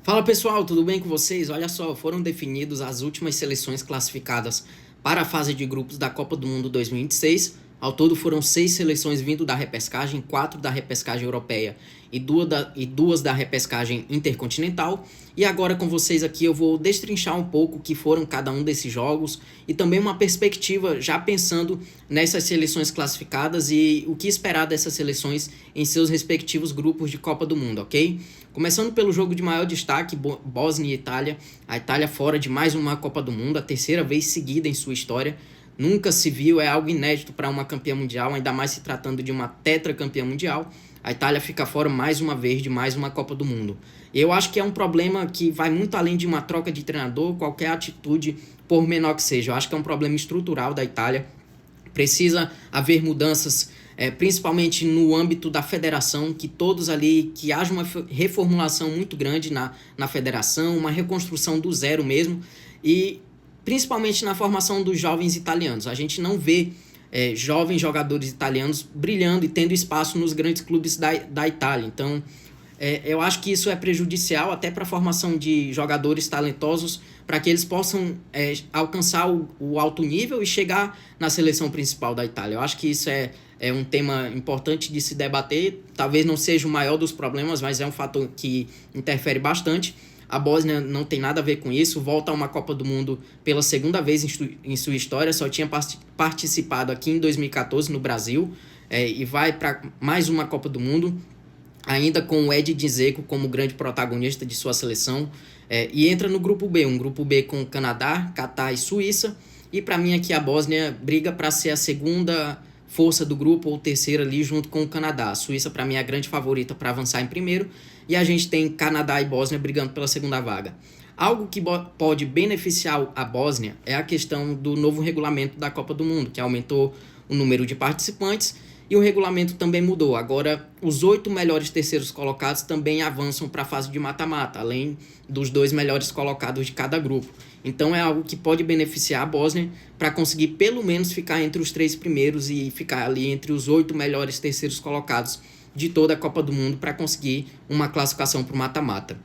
Fala pessoal, tudo bem com vocês? Olha só, foram definidas as últimas seleções classificadas para a fase de grupos da Copa do Mundo 2026. Ao todo foram 6 seleções vindo da repescagem, 4 da repescagem europeia e duas da repescagem intercontinental. E agora com vocês aqui eu vou destrinchar um pouco o que foram cada um desses jogos e também uma perspectiva já pensando nessas seleções classificadas e o que esperar dessas seleções em seus respectivos grupos de Copa do Mundo, ok? Começando pelo jogo de maior destaque, Bósnia e Itália. A Itália fora de mais uma Copa do Mundo, a terceira vez seguida em sua história. Nunca se viu, é algo inédito para uma campeã mundial, ainda mais se tratando de uma tetracampeã mundial. A Itália fica fora mais uma vez de mais uma Copa do Mundo. Eu acho que é um problema que vai muito além de uma troca de treinador, qualquer atitude, por menor que seja. Eu acho que é um problema estrutural da Itália. Precisa haver mudanças, principalmente no âmbito da federação, que todos ali, que haja uma reformulação muito grande na federação, uma reconstrução do zero mesmo, e principalmente na formação dos jovens italianos. A gente não vê jovens jogadores italianos brilhando e tendo espaço nos grandes clubes da Itália. Então, eu acho que isso é prejudicial até para a formação de jogadores talentosos, para que eles possam alcançar o alto nível e chegar na seleção principal da Itália. Eu acho que isso é um tema importante de se debater. Talvez não seja o maior dos problemas, mas é um fator que interfere bastante. A Bósnia não tem nada a ver com isso, volta a uma Copa do Mundo pela segunda vez em sua história, só tinha participado aqui em 2014 no Brasil, e vai para mais uma Copa do Mundo, ainda com o Edin Dzeko como grande protagonista de sua seleção, e entra no grupo B, um grupo B com Canadá, Catar e Suíça, e para mim aqui a Bósnia briga para ser a segunda força do grupo ou terceira ali junto com o Canadá. A Suíça para mim é a grande favorita para avançar em primeiro, e a gente tem Canadá e Bósnia brigando pela segunda vaga. Algo que pode beneficiar a Bósnia é a questão do novo regulamento da Copa do Mundo, que aumentou o número de participantes, e o regulamento também mudou. Agora, os 8 melhores terceiros colocados também avançam para a fase de mata-mata, além dos 2 melhores colocados de cada grupo. Então é algo que pode beneficiar a Bósnia para conseguir pelo menos ficar entre os 3 primeiros e ficar ali entre os 8 melhores terceiros colocados de toda a Copa do Mundo para conseguir uma classificação para o mata-mata.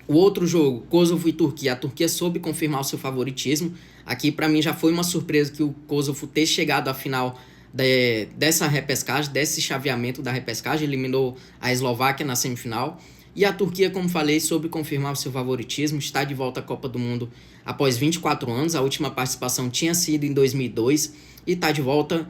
O outro jogo, Kosovo e Turquia. A Turquia soube confirmar o seu favoritismo. Aqui, para mim, já foi uma surpresa que o Kosovo ter chegado à final dessa repescagem, desse chaveamento da repescagem, eliminou a Eslováquia na semifinal. E a Turquia, como falei, soube confirmar o seu favoritismo, está de volta à Copa do Mundo após 24 anos. A última participação tinha sido em 2002 e está de volta,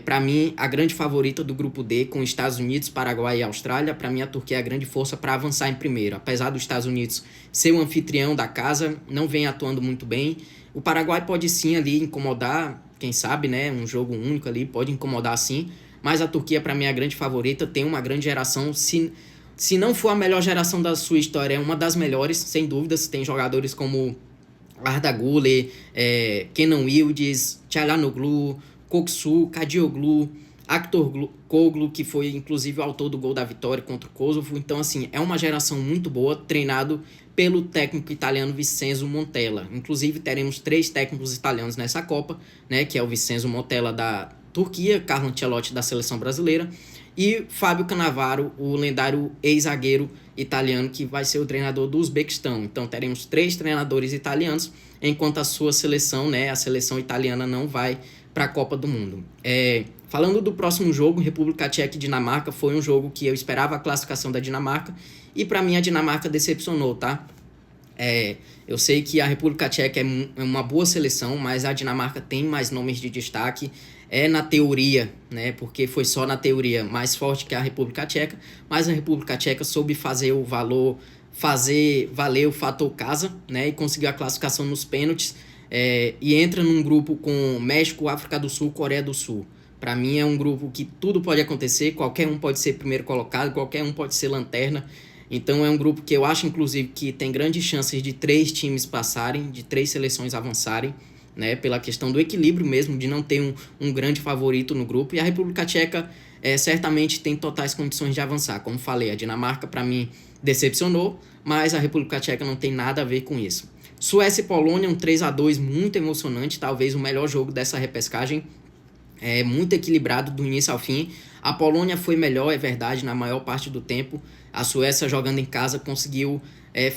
para mim, a grande favorita do grupo D, com Estados Unidos, Paraguai e Austrália. Para mim, a Turquia é a grande força para avançar em primeiro. Apesar dos Estados Unidos ser o anfitrião da casa, não vem atuando muito bem. O Paraguai pode sim ali incomodar, quem sabe, né? Um jogo único ali pode incomodar sim, mas a Turquia, para mim, é a grande favorita, tem uma grande geração. Se não for a melhor geração da sua história, é uma das melhores, sem dúvidas. Tem jogadores como Arda Güler, Kenan Yildiz, Çalhanoğlu, Koksu, Kadioglu, Aktürkoğlu, que foi inclusive o autor do gol da vitória contra o Kosovo. Então, assim, é uma geração muito boa, treinado pelo técnico italiano Vincenzo Montella. Inclusive, teremos 3 técnicos italianos nessa Copa, né, que é o Vincenzo Montella da Turquia, Carlo Ancelotti da seleção brasileira, e Fábio Cannavaro, o lendário ex-zagueiro italiano, que vai ser o treinador do Uzbequistão. Então teremos 3 treinadores italianos, enquanto a sua seleção, né, a seleção italiana, não vai para a Copa do Mundo. Falando do próximo jogo, República Tcheca e Dinamarca, foi um jogo que eu esperava a classificação da Dinamarca, e para mim a Dinamarca decepcionou, tá? Eu sei que a República Tcheca é uma boa seleção, mas a Dinamarca tem mais nomes de destaque. Na teoria, né, porque foi só na teoria, mais forte que a República Tcheca, mas a República Tcheca soube fazer valer o fator casa, né, e conseguiu a classificação nos pênaltis, e entra num grupo com México, África do Sul, Coreia do Sul. Para mim é um grupo que tudo pode acontecer, qualquer um pode ser primeiro colocado, qualquer um pode ser lanterna. Então é um grupo que eu acho, inclusive, que tem grandes chances de 3 times passarem, de 3 seleções avançarem, né, pela questão do equilíbrio mesmo, de não ter um grande favorito no grupo. E a República Tcheca certamente tem totais condições de avançar. Como falei, a Dinamarca, para mim, decepcionou, mas a República Tcheca não tem nada a ver com isso. Suécia e Polônia, um 3-2 muito emocionante, talvez o melhor jogo dessa repescagem. Muito equilibrado do início ao fim. A Polônia foi melhor, é verdade, na maior parte do tempo. A Suécia, jogando em casa, conseguiu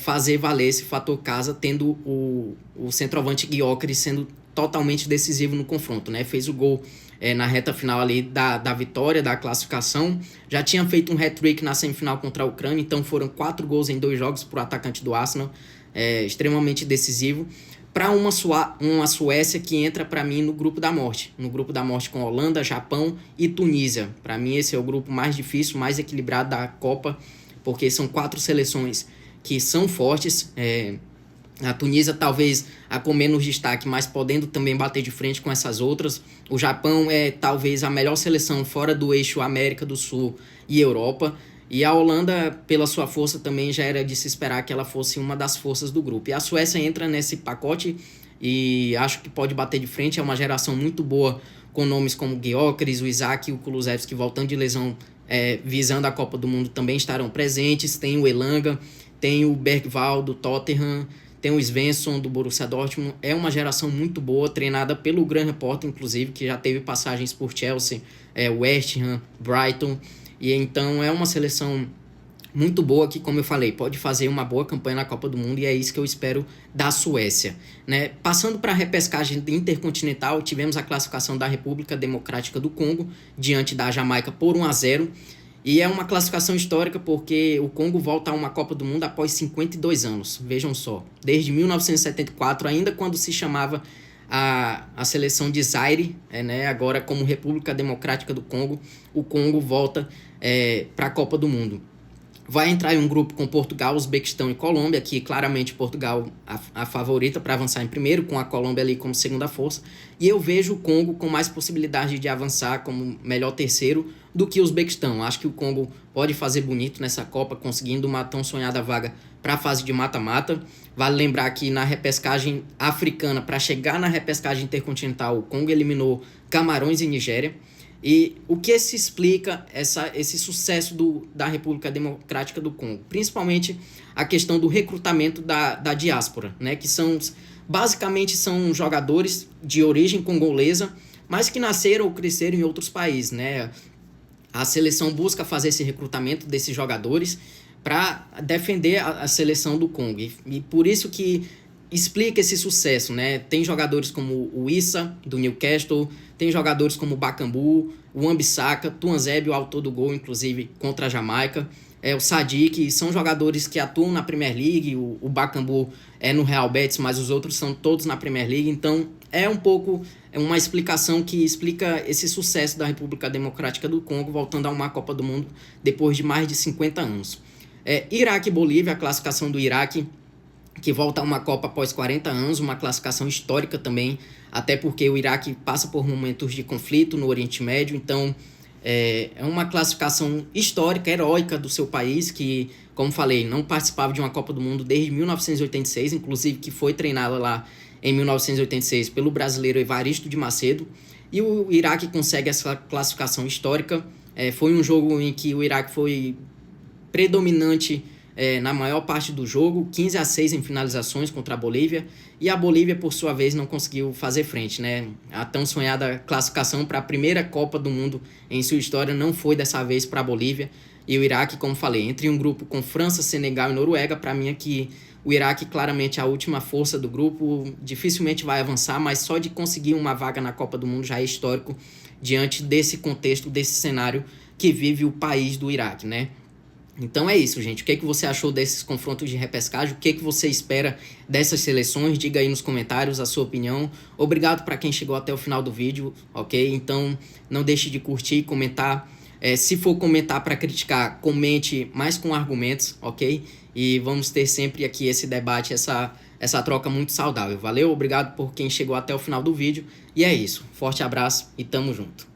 fazer valer esse fator casa, tendo o centroavante Gyökeres sendo totalmente decisivo no confronto, né? Fez o gol na reta final ali da vitória, da classificação. Já tinha feito um hat-trick na semifinal contra a Ucrânia, então foram 4 gols em 2 jogos para o atacante do Arsenal, extremamente decisivo. Para uma Suécia que entra para mim no grupo da morte. No grupo da morte com Holanda, Japão e Tunísia. Para mim esse é o grupo mais difícil, mais equilibrado da Copa, porque são 4 seleções que são fortes. A Tunísia talvez a com menos destaque, mas podendo também bater de frente com essas outras. O Japão é talvez a melhor seleção fora do eixo América do Sul e Europa. E a Holanda, pela sua força, também já era de se esperar que ela fosse uma das forças do grupo. E a Suécia entra nesse pacote e acho que pode bater de frente. É uma geração muito boa, com nomes como Gyökeres, o Isak e o Kulusevski voltando de lesão, visando a Copa do Mundo, também estarão presentes. Tem o Elanga, tem o Bergvall do Tottenham, tem o Svensson do Borussia Dortmund. É uma geração muito boa, treinada pelo Graham Potter, inclusive, que já teve passagens por Chelsea, West Ham, Brighton. E então é uma seleção muito boa que, como eu falei, pode fazer uma boa campanha na Copa do Mundo, e é isso que eu espero da Suécia, né? Passando para a repescagem intercontinental, tivemos a classificação da República Democrática do Congo diante da Jamaica por 1-0. E é uma classificação histórica porque o Congo volta a uma Copa do Mundo após 52 anos. Vejam só, desde 1974, ainda quando se chamava a seleção de Zaire, né, agora como República Democrática do Congo, o Congo volta para a Copa do Mundo. Vai entrar em um grupo com Portugal, Uzbequistão e Colômbia, que claramente Portugal a favorita para avançar em primeiro, com a Colômbia ali como segunda força. E eu vejo o Congo com mais possibilidade de avançar como melhor terceiro do que o Uzbequistão. Acho que o Congo pode fazer bonito nessa Copa, conseguindo uma tão sonhada vaga para a fase de mata-mata. Vale lembrar que na repescagem africana, para chegar na repescagem intercontinental, o Congo eliminou Camarões e Nigéria. E o que se explica esse sucesso da República Democrática do Congo? Principalmente a questão do recrutamento da diáspora, né? Que basicamente são jogadores de origem congolesa, mas que nasceram ou cresceram em outros países, né? A seleção busca fazer esse recrutamento desses jogadores para defender a seleção do Congo. E por isso que explica esse sucesso, né? Tem jogadores como o Issa, do Newcastle, tem jogadores como o Bakambu, o Wan-Bissaka, Tuanzebe, o autor do gol, inclusive, contra a Jamaica, o Sadik, são jogadores que atuam na Premier League, o Bakambu é no Real Betis, mas os outros são todos na Premier League, então é um pouco uma explicação que explica esse sucesso da República Democrática do Congo, voltando a uma Copa do Mundo depois de mais de 50 anos. Iraque e Bolívia, a classificação do Iraque, que volta a uma Copa após 40 anos, uma classificação histórica também, até porque o Iraque passa por momentos de conflito no Oriente Médio, então é uma classificação histórica, heróica do seu país, que, como falei, não participava de uma Copa do Mundo desde 1986, inclusive que foi treinada lá em 1986 pelo brasileiro Evaristo de Macedo, e o Iraque consegue essa classificação histórica. Foi um jogo em que o Iraque foi predominante na maior parte do jogo, 15-6 em finalizações contra a Bolívia, e a Bolívia, por sua vez, não conseguiu fazer frente, né? A tão sonhada classificação para a primeira Copa do Mundo em sua história não foi dessa vez para a Bolívia, e o Iraque, como falei, entre um grupo com França, Senegal e Noruega. Para mim aqui o Iraque claramente é a última força do grupo, dificilmente vai avançar, mas só de conseguir uma vaga na Copa do Mundo já é histórico diante desse contexto, desse cenário que vive o país do Iraque, né? Então é isso, gente. O que você achou desses confrontos de repescagem? O que você espera dessas seleções? Diga aí nos comentários a sua opinião. Obrigado para quem chegou até o final do vídeo, ok? Então não deixe de curtir e comentar. Se for comentar para criticar, comente mais com argumentos, ok? E vamos ter sempre aqui esse debate, essa troca muito saudável. Valeu? Obrigado por quem chegou até o final do vídeo. E é isso. Forte abraço e tamo junto.